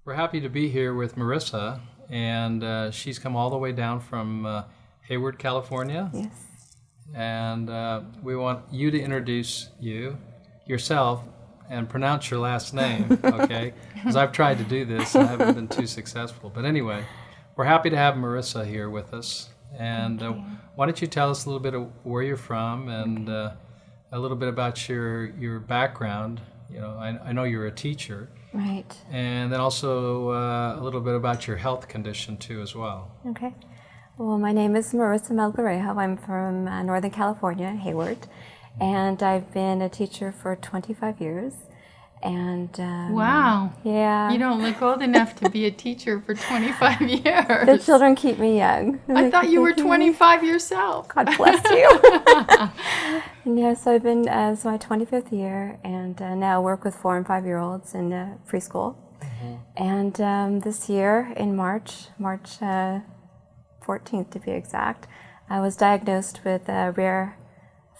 We're happy to be here with Marisa, and she's come all the way down from Hayward, California. Yes. And we want you to introduce yourself, and pronounce your last name, okay? Because I've tried to do this and I haven't been too successful. But anyway, we're happy to have Marisa here with us. And why don't you tell us a little bit of where you're from and a little bit about your background. You know, I know you're a teacher. Right. And then also a little bit about your health condition too as well. Okay. Well, my name is Marisa Melgarejo. I'm from Northern California, Hayward. And I've been a teacher for 25 years. And wow. Yeah. You don't look old enough to be a teacher for 25 years. The children keep me young. I thought you were 25 yourself. God bless you. Yeah, so I've been, it's my 25th year, and now work with 4 and 5-year-olds in preschool. Mm-hmm. And this year, in March 14th to be exact, I was diagnosed with a rare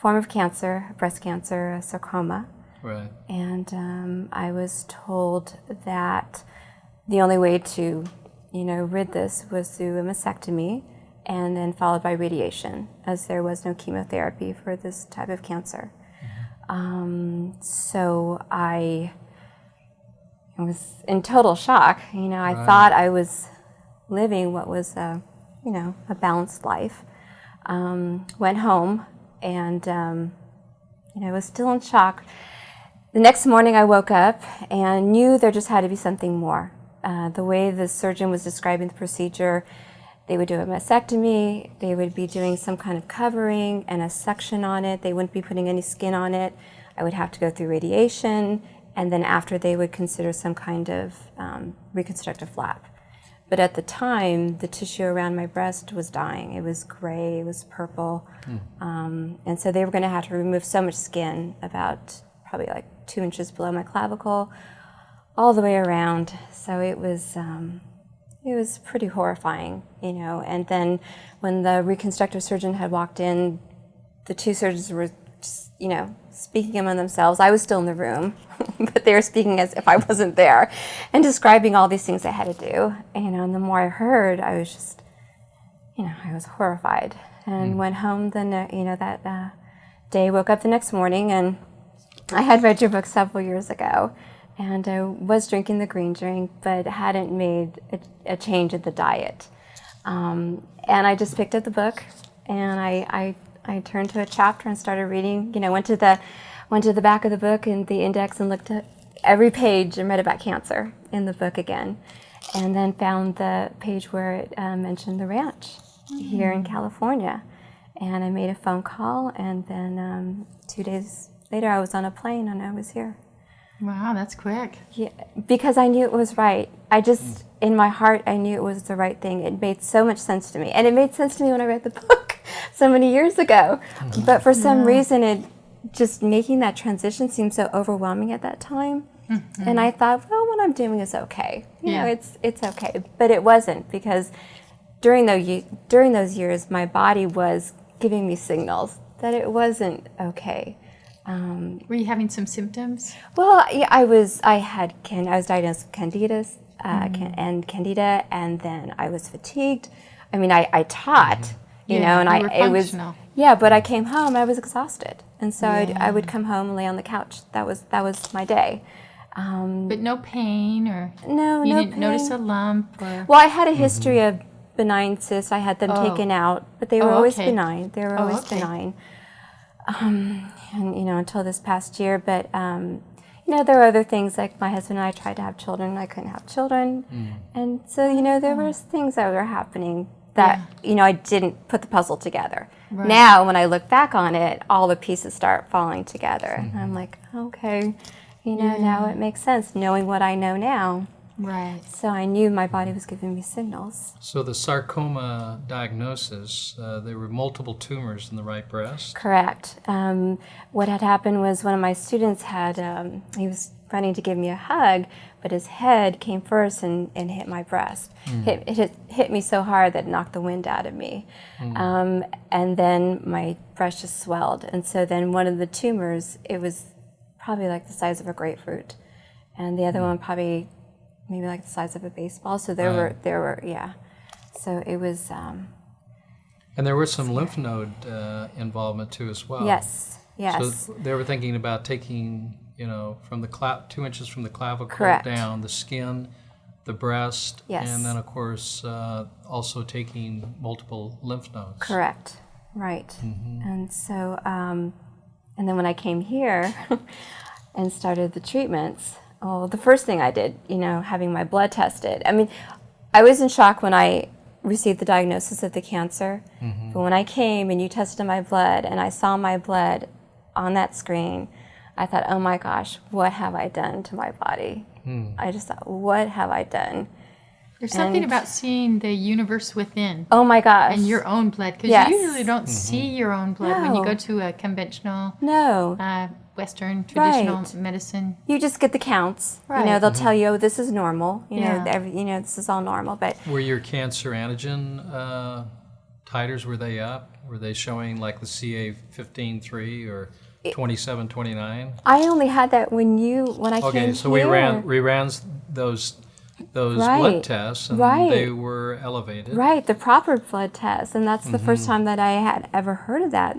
form of cancer, breast cancer, sarcoma. Right. And I was told that the only way to, rid this was through a mastectomy and then followed by radiation, as there was no chemotherapy for this type of cancer. Mm-hmm. So I was in total shock. I thought I was living what was a balanced life. Went home and, was still in shock. The next morning I woke up and knew there just had to be something more. The way the surgeon was describing the procedure, they would do a mastectomy, they would be doing some kind of covering and a suction on it, they wouldn't be putting any skin on it, I would have to go through radiation, and then after they would consider some kind of reconstructive flap. But at the time, the tissue around my breast was dying. It was gray, it was purple, and so they were going to have to remove so much skin, about probably like 2 inches below my clavicle, all the way around. So it was pretty horrifying, And then when the reconstructive surgeon had walked in, the 2 surgeons were, speaking among themselves. I was still in the room, but they were speaking as if I wasn't there, and describing all these things I had to do. And the more I heard, I was just, I was horrified. And went home that day. Woke up the next morning, and I had read your book several years ago, and I was drinking the green drink, but hadn't made a change in the diet. And I just picked up the book, and I turned to a chapter and started reading. Went to the back of the book and the index and looked at every page and read about cancer in the book again, and then found the page where it mentioned the ranch here in California. And I made a phone call, and then 2 days later I was on a plane and I was here. Wow, that's quick. Yeah, because I knew it was right. I just, in my heart, I knew it was the right thing. It made so much sense to me. And it made sense to me when I read the book so many years ago. But for some reason, it just making that transition seemed so overwhelming at that time. Mm-hmm. And I thought, well, what I'm doing is okay. It's okay. But it wasn't, because during those years, my body was giving me signals that it wasn't okay. Were you having some symptoms? Well, yeah, I was diagnosed with and candida, and then I was fatigued. I mean, I taught, but I came home, I was exhausted, and so I would come home and lay on the couch. That was my day. But no pain, or no didn't pain. Notice a lump, or well, I had a history of benign cysts. I had them taken out, but they were always benign. They were always benign. And until this past year, but there were other things, like my husband and I tried to have children, I couldn't have children, and so there were things that were happening that I didn't put the puzzle together. Right. Now when I look back on it, all the pieces start falling together, and I'm like, okay, now it makes sense, knowing what I know now. Right. So I knew my body was giving me signals. So the sarcoma diagnosis, there were multiple tumors in the right breast? Correct. What had happened was one of my students he was running to give me a hug, but his head came first and hit my breast. It hit me so hard that it knocked the wind out of me. And then my breast just swelled. And so then one of the tumors, it was probably like the size of a grapefruit. And the other one probably maybe like the size of a baseball. So there were yeah. So it was. And there was some lymph node involvement too as well. Yes. Yes. So they were thinking about taking, from the 2 inches from the clavicle Correct. down, the skin, the breast, Yes. and then of course also taking multiple lymph nodes. Correct. Right. And so, and then when I came here and started the treatments, the first thing I did, having my blood tested. I mean, I was in shock when I received the diagnosis of the cancer. But when I came and you tested my blood and I saw my blood on that screen, I thought, oh my gosh, what have I done to my body? I just thought, what have I done? There's something about seeing the universe within. Oh my gosh. And your own blood. Because Yes. you usually don't see your own blood when you No. go to a conventional No. Western traditional Right. medicine. You just get the counts. Right. They'll tell you, oh, this is normal. Yeah. This is all normal. But Were your cancer antigen titers, were they up? Were they showing like the CA 15-3 or 27-29? I only had that when I came Okay, here. so we ran those blood Right. tests, and Right. they were elevated. Right, the proper blood test. And that's the first time that I had ever heard of that.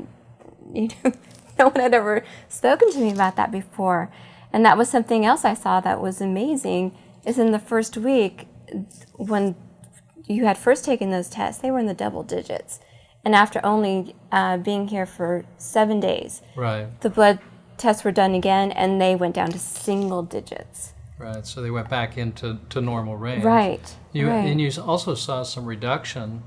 No one had ever spoken to me about that before. And that was something else I saw that was amazing, is in the first week, when you had first taken those tests, they were in the double digits. And after only being here for 7 days, Right, the blood tests were done again, and they went down to single digits. right. So they went back into normal range. Right, right. And you also saw some reduction.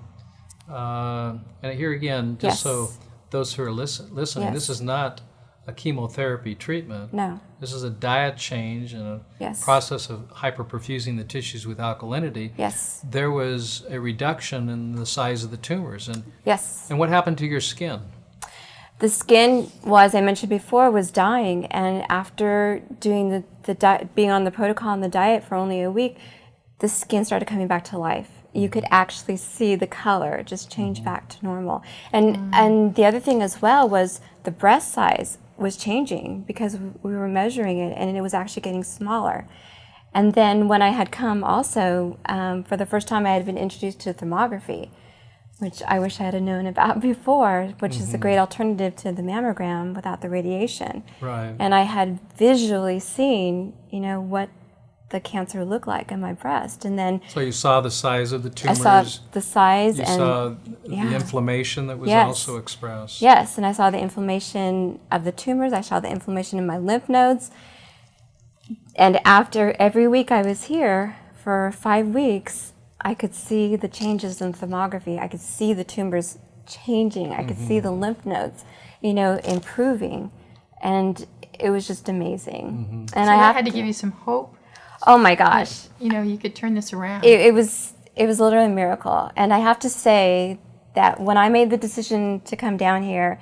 And here again, just Yes. so those who are listening, Yes. this is not a chemotherapy treatment. No. This is a diet change and a Yes. process of hyperperfusing the tissues with alkalinity. Yes. There was a reduction in the size of the tumors. Yes. And what happened to your skin? The skin, well, as I mentioned before, was dying, and after doing being on the protocol and the diet for only a week, the skin started coming back to life. You could actually see the color just change back to normal. And the other thing as well was the breast size was changing because we were measuring it, and it was actually getting smaller. And then when I had come also, for the first time I had been introduced to thermography, which I wish I had known about before, which is a great alternative to the mammogram without the radiation. Right. And I had visually seen, what the cancer looked like in my breast. And then So you saw the size of the I tumors. saw the size You and saw yeah. the inflammation that was Yes. also expressed. yes, and I saw the inflammation of the tumors. I saw the inflammation in my lymph nodes. And after every week I was here for 5 weeks, I could see the changes in thermography. I could see the tumors changing. I could see the lymph nodes, improving. And it was just amazing. And So I that have had to give you some hope. oh my gosh. You could turn this around. It was literally a miracle. And I have to say that when I made the decision to come down here,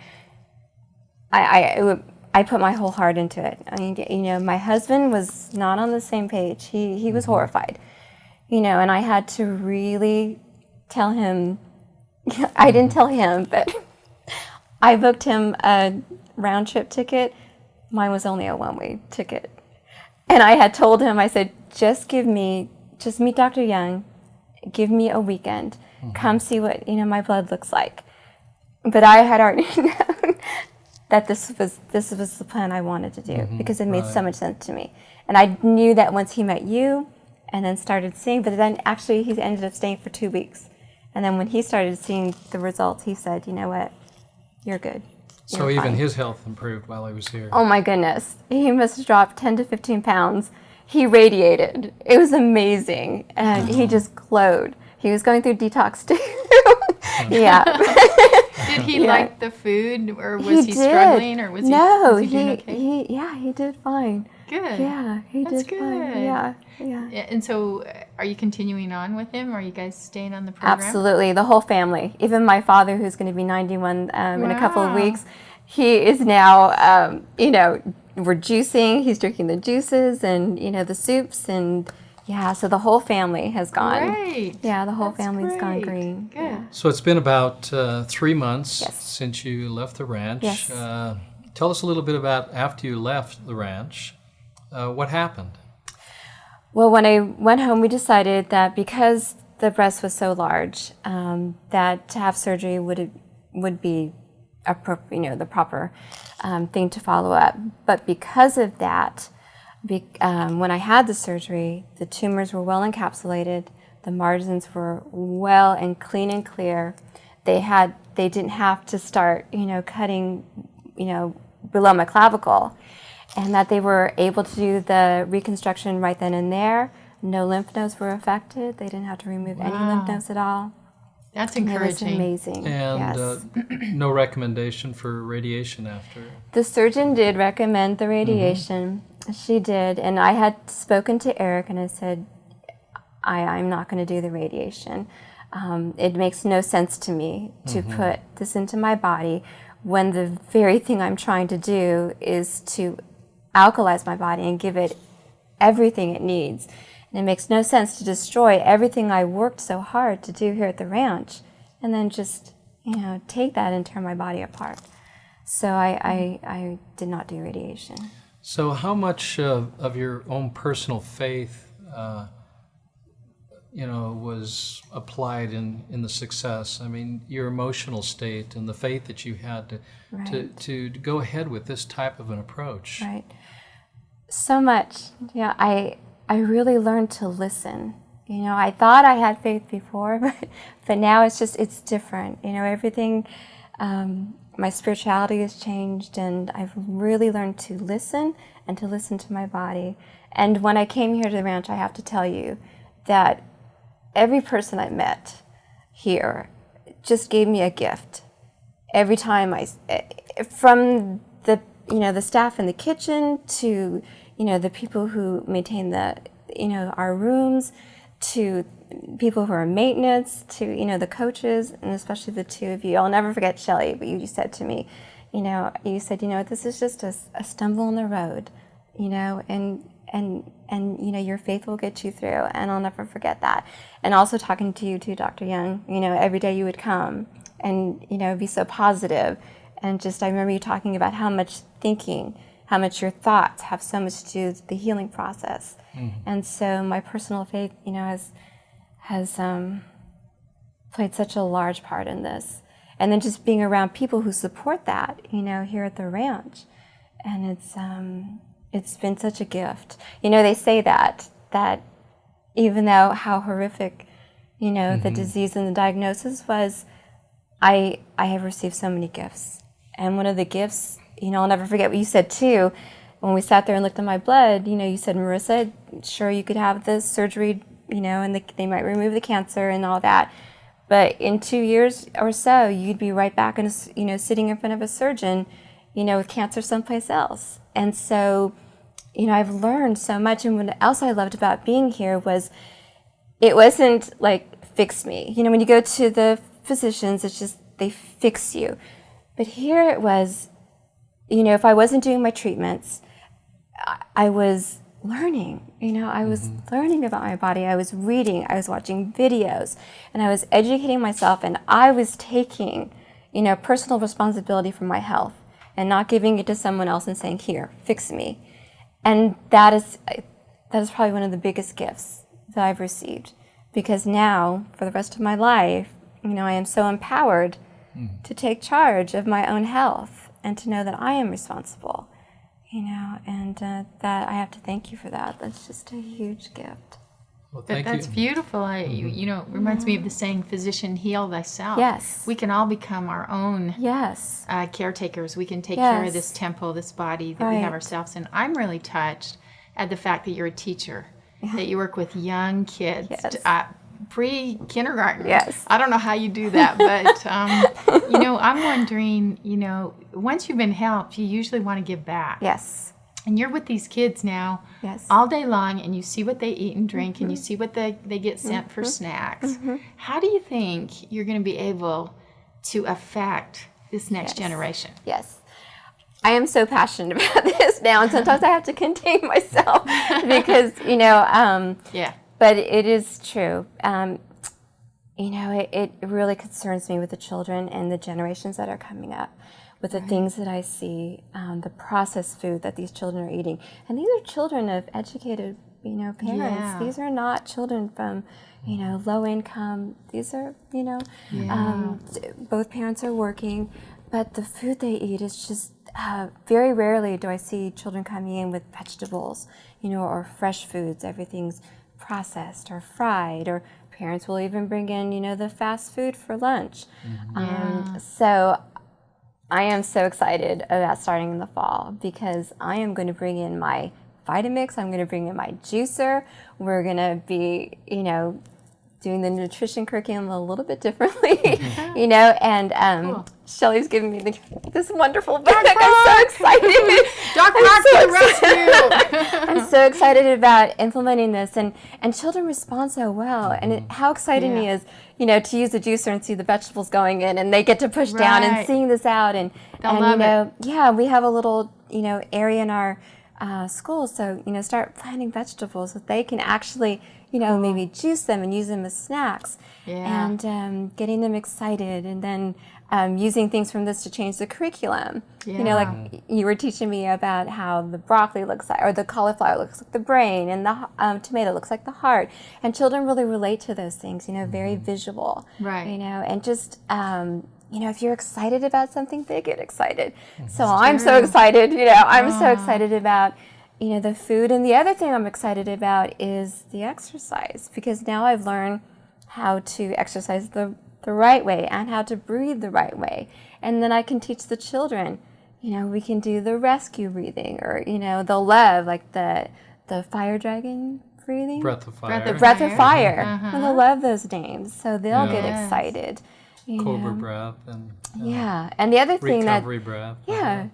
I put my whole heart into it. I mean, my husband was not on the same page. He was horrified, and I had to really tell him. I didn't tell him, but I booked him a round trip ticket. Mine was only a one-way ticket. And I had told him, I said, just meet Dr. Young, give me a weekend, come see what, my blood looks like. But I had already known that this was the plan I wanted to do because it made so much sense to me. And I knew that once he met you and then started seeing, but then actually he ended up staying for 2 weeks. And then when he started seeing the results, he said, you know what, you're good. So You're even fine." his health improved while he was here. Oh my goodness. He must have dropped 10 to 15 pounds. He radiated. It was amazing. And he just glowed. He was going through detox too. Yeah. Did he like the food, or was he did. struggling, or was no, he doing okay? he did fine. Good. Yeah, he That's did fine. good. Yeah. Yeah, and so, are you continuing on with him? Or are you guys staying on the program? Absolutely, the whole family. Even my father, who's going to be 91 in a couple of Wow. weeks, he is now, we're juicing. He's drinking the juices and, the soups. And, yeah, so the whole family has gone. Great. Yeah, the whole That's family's gone great. green. Good. Yeah. So it's been about 3 months Yes. since you left the ranch. Yes. Tell us a little bit about after you left the ranch. What happened? Well, when I went home, we decided that because the breast was so large, that to have surgery would be the proper thing to follow up. But because of that, when I had the surgery, the tumors were well encapsulated, the margins were well and clean and clear. They didn't have to start, cutting, below my clavicle, and that they were able to do the reconstruction right then and there. No lymph nodes were affected. They didn't have to remove any lymph nodes at all. That's And encouraging. it was amazing. And yes. No recommendation for radiation after. The surgeon did recommend the radiation. She did, and I had spoken to Eric, and I said, I'm not going to do the radiation. It makes no sense to me to put this into my body when the very thing I'm trying to do is to alkalize my body and give it everything it needs. And it makes no sense to destroy everything I worked so hard to do here at the ranch and then just, take that and turn my body apart. So I did not do radiation. So how much of your own personal faith was applied in the success? I mean, your emotional state and the faith that you had to go ahead with this type of an approach. Right. So much. Yeah, I really learned to listen. I thought I had faith before, but now it's different. Everything, my spirituality has changed, and I've really learned to listen and to listen to my body. And when I came here to the ranch, I have to tell you that every person I met here just gave me a gift. Every time from the staff in the kitchen to, the people who maintain our rooms, to people who are maintenance, to, the coaches, and especially the two of you. I'll never forget Shelley, but you said to me, you said, this is just a stumble in the road, and your faith will get you through, and I'll never forget that. And also talking to you too, Dr. Young, every day you would come and, be so positive. And I remember you talking about how much your thoughts have so much to do with the healing process. And so my personal faith, has played such a large part in this. And then just being around people who support that, here at the ranch. And it's been such a gift. They say that even though how horrific, the disease and the diagnosis was, I have received so many gifts. And one of the gifts, I'll never forget what you said too, when we sat there and looked at my blood, you said, Marisa, sure you could have the surgery, and they might remove the cancer and all that. But in 2 years or so, you'd be right back in, sitting in front of a surgeon, with cancer someplace else. And so, I've learned so much. And what else I loved about being here was it wasn't like fix me. When you go to the physicians, it's just they fix you. But here it was, if I wasn't doing my treatments, I was learning. I was learning about my body. I was reading. I was watching videos. And I was educating myself. And I was taking, personal responsibility for my health and not giving it to someone else and saying, here, fix me. And that is probably one of the biggest gifts that I've received. Because now, for the rest of my life, I am so empowered to take charge of my own health and to know that I am responsible, and that I have to thank you for that. That's just a huge gift. Well, thank That's you. beautiful. It reminds me of the saying, physician, heal thyself. Yes. We can all become our own Yes. caretakers. We can take care of Yes. this temple, this body that we have Right. ourselves in. I'm really touched at the fact that you're a teacher, that you work with young kids, Yes. Pre-kindergarten. Yes. I don't know how you do that, but, I'm wondering, once you've been helped, you usually want to give back. Yes. And you're with these kids now Yes. all day long, and you see what they eat and drink, and you see what they get sent for snacks. How do you think you're going to be able to affect this next generation? Yes. I am so passionate about this now, and sometimes I have to contain myself because, Yeah. But it is true. It really concerns me with the children and the generations that are coming up, with the things that I see, the processed food that these children are eating. And these are children of educated parents. Yeah. These are not children from, low income. These are, both parents are working, but the food they eat is just very rarely do I see children coming in with vegetables, or fresh foods. Everything's processed or fried, or parents will even bring in, the fast food for lunch. So I am so excited about starting in the fall because I am going to bring in my Vitamix. I'm going to bring in my juicer. We're going to be, doing the nutrition curriculum a little bit differently, and Cool. Shelley's giving me this wonderful book. I'm so excited. Doc Rock to the rescue! I'm so excited about implementing this, and children respond so well. And how exciting it is, to use the juicer and see the vegetables going in, and they get to push down and Right. seeing this out, and They'll love it. yeah, we have a little area in our school, so start planting vegetables so they can actually maybe juice them and use them as snacks, Yeah. and getting them excited, and then using things from this to change the curriculum. Yeah. Like you were teaching me about how the broccoli looks like, or the cauliflower looks like the brain, and the tomato looks like the heart, and children really relate to those things. Very visual. Right. And just if you're excited about something, they get excited. So I'm so excited. I'm so excited about the food. And the other thing I'm excited about is the exercise, because now I've learned how to exercise the right way and how to breathe the right way. And then I can teach the children, we can do the rescue breathing, or, the love, like the fire dragon breathing. Breath of fire. The breath of fire. And they'll love those names. So they'll get Yes. excited. Cobra breath and Yeah. And the other thing recovery breath. yeah.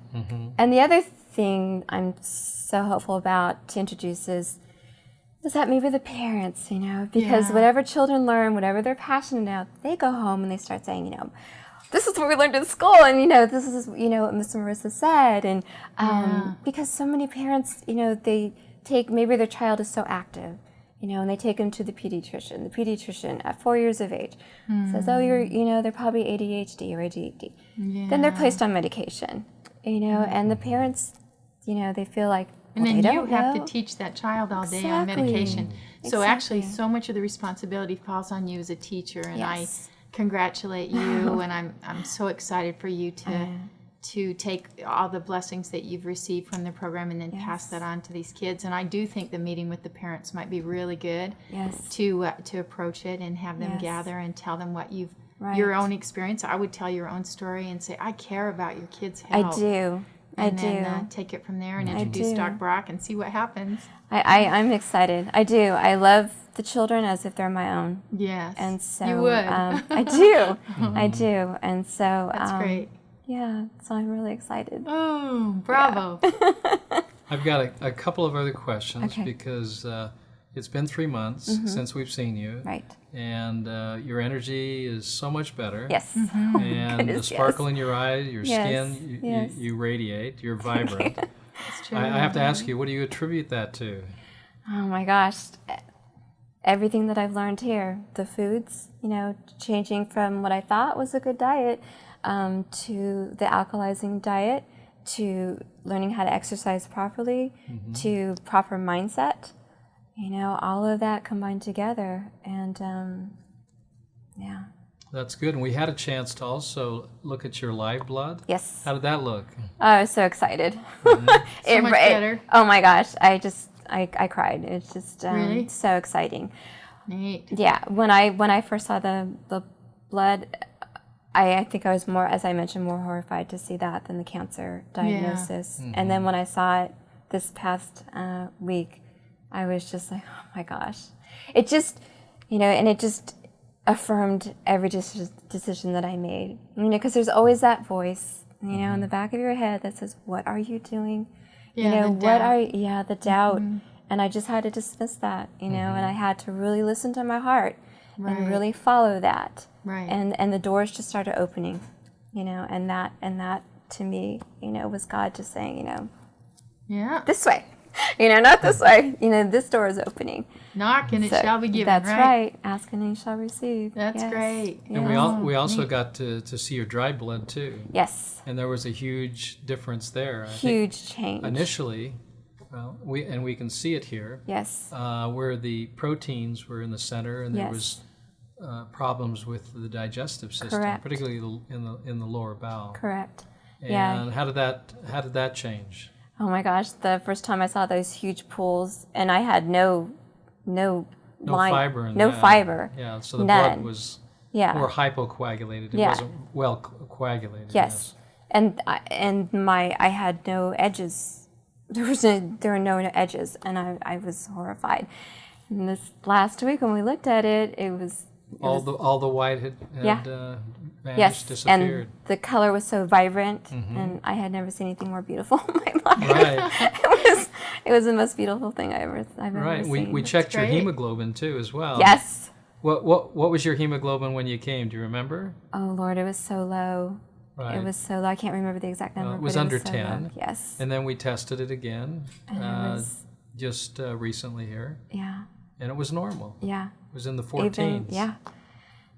And the other thing I'm so hopeful about to introduce is that maybe the parents, because Yeah. whatever children learn, whatever they're passionate about, they go home and they start saying, this is what we learned in school, and this is what Mr. Marisa said, and because so many parents, they take, maybe their child is so active, and they take them to the pediatrician. The pediatrician at 4 years of age says, oh, they're probably ADHD or ADD. Then they're placed on medication, and the parents, they feel like, And well, then they you don't have know. to teach that child all day on Exactly. medication. So actually, Exactly. so much of the responsibility falls on you as a teacher, and Yes. I congratulate you, and I'm so excited for you to take all the blessings that you've received from the program and then pass that on to these kids. And I do think the meeting with the parents might be really good Yes. to approach it and have them Yes. gather and tell them what you've Right. your own experience. I would tell your own story and say, I care about your kids' I health. do. And I then do. take it from there and I introduce do. Doc Brock and see what happens. I'm excited. I do. I love the children as if they're my own. Yes. And so you would. I do. I do. And so That's great. Yeah, so I'm really excited. Oh, bravo. I've got a couple of other questions Okay. because it's been 3 months since we've seen you. Right. And your energy is so much better. Yes. And the Goodness, sparkle yes. in your eyes, your Yes, skin, yes. you radiate, you're vibrant. That's true. I have to ask you, what do you attribute that to? Oh my gosh. Everything that I've learned here, the foods, changing from what I thought was a good diet to the alkalizing diet, to learning how to exercise properly, to proper mindset, all of that combined together. And yeah. That's good. And we had a chance to also look at your live blood. Yes. How did that look? I was so excited. So much better. Oh my gosh. I cried. It's just Really? so exciting. Neat. Yeah, when I first saw the blood, I think I was more, as I mentioned, more horrified to see that than the cancer diagnosis. And then when I saw it this past week, I was just like, oh my gosh. It just, and it just affirmed every decision that I made. Because there's always that voice, in the back of your head that says, what are you doing? Yeah, the what doubt. the doubt. And I just had to dismiss that, and I had to really listen to my heart and really follow that. Right. And the doors just started opening, and that to me, was God just saying, Yeah. this way, not this way, this door is opening. Knock and it So shall be given, That's right? right. Ask and you shall receive. That's Yes. great. And Yes. we also got to see your dry blood too. Yes. And there was a huge difference there. I think Huge change. initially, Well, we can see it here. Yes. Where the proteins were in the center, and there Yes. was problems with the digestive system, Correct. particularly in the lower bowel. Correct. And Yeah. how did that change? Oh my gosh, the first time I saw those huge pools, and I had no line, Fiber in no that. fiber. Yeah, so the None. blood was Yeah. more hypocoagulated. It Yeah. wasn't well coagulated. Yes. And I had no edges. There were no edges, and I was horrified. And this last week when we looked at it, it was All the white had Yeah. vanished, yes, disappeared. and the color was so vibrant, and I had never seen anything more beautiful in my life. Right. It was the most beautiful thing I've ever Right. seen. We checked your great. hemoglobin too as well. Yes. What was your hemoglobin when you came? Do you remember? Oh Lord, it was so low. Right. It was so low. I can't remember the exact number. it was but under so 10. low. Yes. And then we tested it again And it was, just recently here, yeah. and it was normal. Yeah. It was in the 14s. Yeah.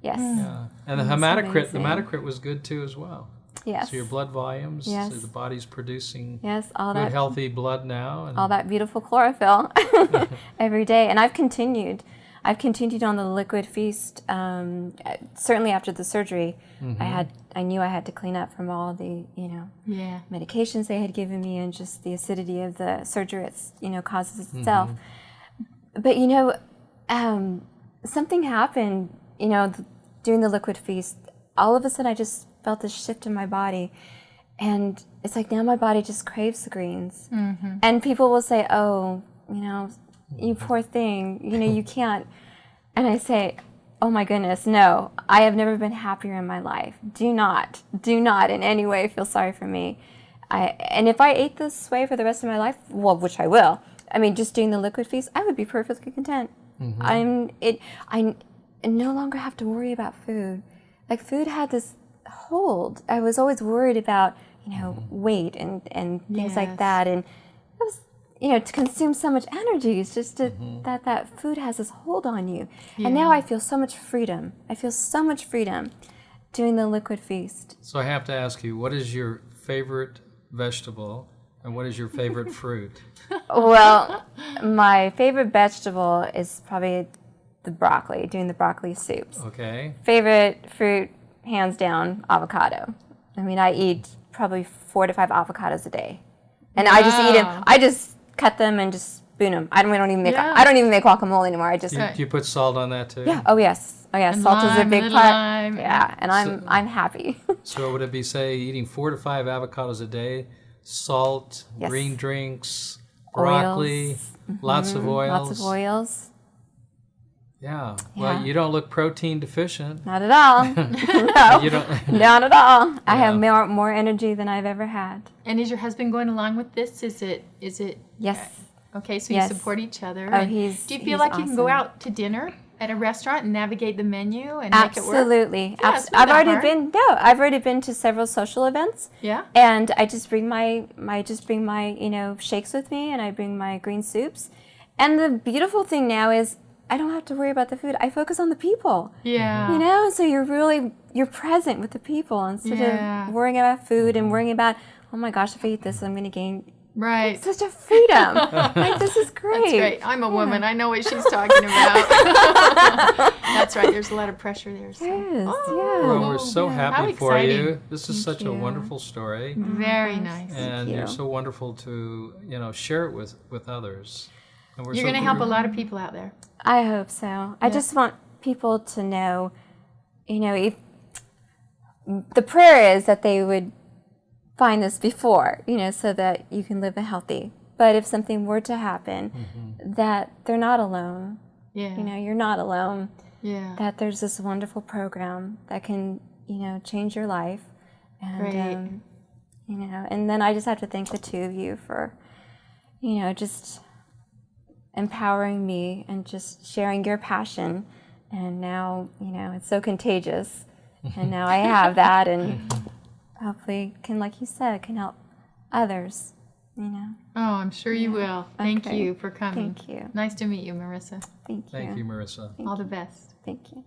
Yes. Yeah. And the That's hematocrit amazing. was good too as well. Yes. So your blood volumes, Yes. so the body's producing Yes. All good, that. healthy blood now. And All that beautiful chlorophyll every day, and I've continued on the liquid feast. Certainly after the surgery, I knew I had to clean up from all the Yeah. medications they had given me, and just the acidity of the surgery causes itself. But something happened. Doing the liquid feast, all of a sudden I just felt this shift in my body, and it's like now my body just craves the greens. And people will say, "Oh, you poor thing, you can't." And I say, "Oh my goodness, no, I have never been happier in my life. Do not in any way feel sorry for me. And if I ate this way for the rest of my life, well, which I will, just doing the liquid feast, I would be perfectly content. I no longer have to worry about food. Like food had this hold. I was always worried about, weight and things like Yes. that. And it was, to consume so much energy. It's just that food has this hold on you. And now I feel so much freedom. I feel so much freedom doing the liquid feast. So I have to ask you, what is your favorite vegetable and what is your favorite fruit? Well, my favorite vegetable is probably the broccoli, doing the broccoli soups. Okay. Favorite fruit, hands down, avocado. I eat probably 4 to 5 avocados a day. And I just eat them. I just cut them and just spoon them. I don't even make guacamole anymore. I just Do you put salt on that too? Yeah. Oh yes. And Salt is a lime, big little part. lime. Yeah, and I'm happy. So would it be, say, eating 4 to 5 avocados a day, salt, Yes. green drinks, broccoli, Oils. lots of oils? Lots of oils. Yeah. Well, Yeah. you don't look protein deficient. Not at all. No, You don't. not at all. I have Yeah. more energy than I've ever had. And is your husband going along with this? Is it Yes. okay? So Yes. you support each other. Oh, and he's- do you feel he's like you can go awesome. out to dinner at a restaurant and navigate the menu and make it work? Absolutely. Yeah, it's not I've that already hard. been. No, I've already been to several social events. Yeah. And I just bring my shakes with me, and I bring my green soups. And the beautiful thing now is I don't have to worry about the food. I focus on the people. Yeah. So you're present with the people instead Yeah. of worrying about food and worrying about, oh my gosh, if I eat this, I'm going to gain. Right. It's such a freedom. Like, this is great. That's great. I'm a woman. I know what she's talking about. That's right. There's a lot of pressure there. So. Yes, Well, we're so How happy for you. exciting. This is such a you. wonderful story. Very nice. And you. you're so wonderful to, share it with others. And we're You're so going to help a lot of people out there. I hope so. I just want people to know, if the prayer is that they would find this before, so that you can live a healthy. But if something were to happen, that they're not alone. Yeah. You're not alone. Yeah. That there's this wonderful program that can, change your life. And, Great. and then I just have to thank the two of you for, just empowering me and just sharing your passion. And now, it's so contagious. And now I have that, and hopefully like you said, can help others, Oh, I'm sure you will. Thank Okay. you for coming. Thank you. Nice to meet you, Marisa. Thank you. Thank you, Marisa. All the best. Thank you.